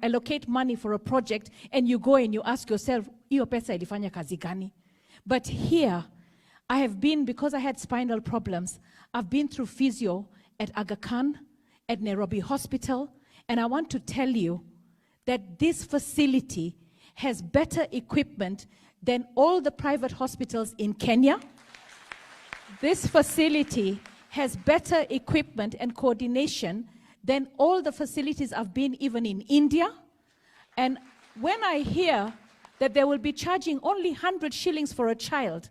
allocate money for a project and you go and you ask yourself, iyo pesa ilifanya kazi gani? But here, I have been, because I had spinal problems, I've been through physio at Aga Khan, at Nairobi Hospital, and I want to tell you that this facility has better equipment than all the private hospitals in Kenya. This facility has better equipment and coordination than all the facilities I've been even in India. And when I hear that they will be charging only 100 shillings for a child,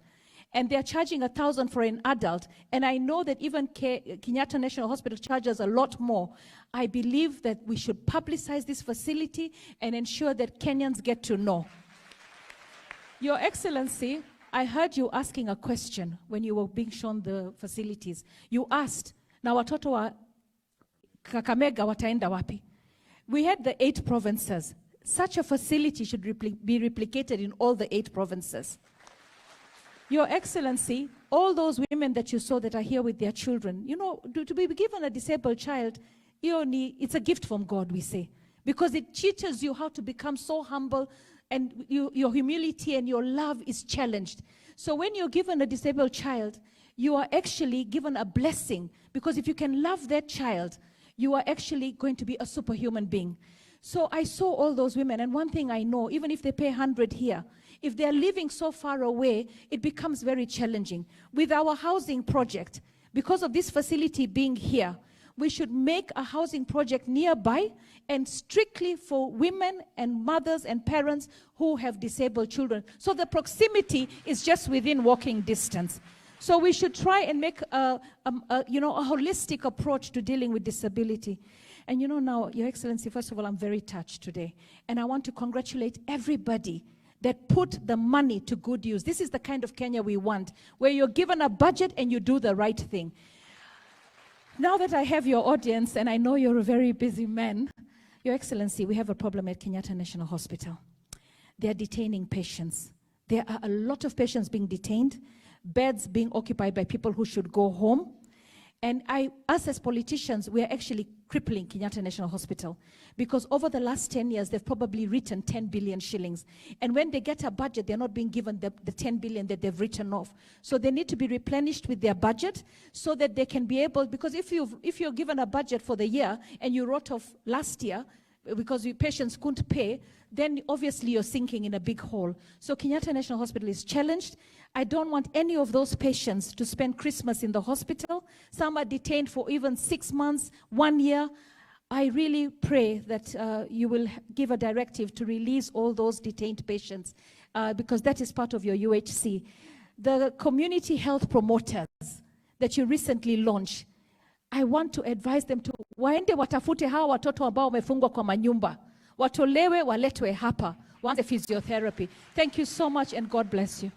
and they're charging 1,000 for an adult, and I know that even Kenyatta National Hospital charges a lot more, I believe that we should publicize this facility and ensure that Kenyans get to know. Your Excellency, I heard you asking a question when you were being shown the facilities. You asked, na watoto wa Kakamega wataenda wapi? We had the 8 provinces. Such a facility should be replicated in all the 8 provinces. Your Excellency, all those women that you saw that are here with their children, you know, to be given a disabled child, it's a gift from God, we say, because it teaches you how to become so humble, and your humility and your love is challenged. So when you're given a disabled child, you are actually given a blessing, because if you can love that child, you are actually going to be a superhuman being. So I saw all those women, and one thing I know, even if they pay 100 here, if they're living so far away, it becomes very challenging. With our housing project, because of this facility being here, we should make a housing project nearby and strictly for women and mothers and parents who have disabled children. So the proximity is just within walking distance. So we should try and make a holistic approach to dealing with disability. And you know now, Your Excellency, first of all, I'm very touched today. And I want to congratulate everybody that put the money to good use. This is the kind of Kenya we want, where you're given a budget and you do the right thing. Now that I have your audience, and I know you're a very busy man, Your Excellency, we have a problem at Kenyatta National Hospital. They're detaining patients. There are a lot of patients being detained, beds being occupied by people who should go home. And us as politicians, we are actually crippling Kenyatta National Hospital, because over the last 10 years, they've probably written 10 billion shillings. And when they get a budget, they're not being given the 10 billion that they've written off. So they need to be replenished with their budget so that they can be able, because if you're given a budget for the year and you wrote off last year, because patients couldn't pay, then obviously you're sinking in a big hole. So Kenyatta National Hospital is challenged. I don't want any of those patients to spend Christmas in the hospital. Some are detained for even 6 months, 1 year. I really pray that you will give a directive to release all those detained patients, because that is part of your UHC. The community health promoters that you recently launched, I want to advise them to waende watafute hawa watoto ambao wamefungwa kwa manyumba. Watolewe waletwe hapa. Waanze physiotherapy. Thank you so much and God bless you.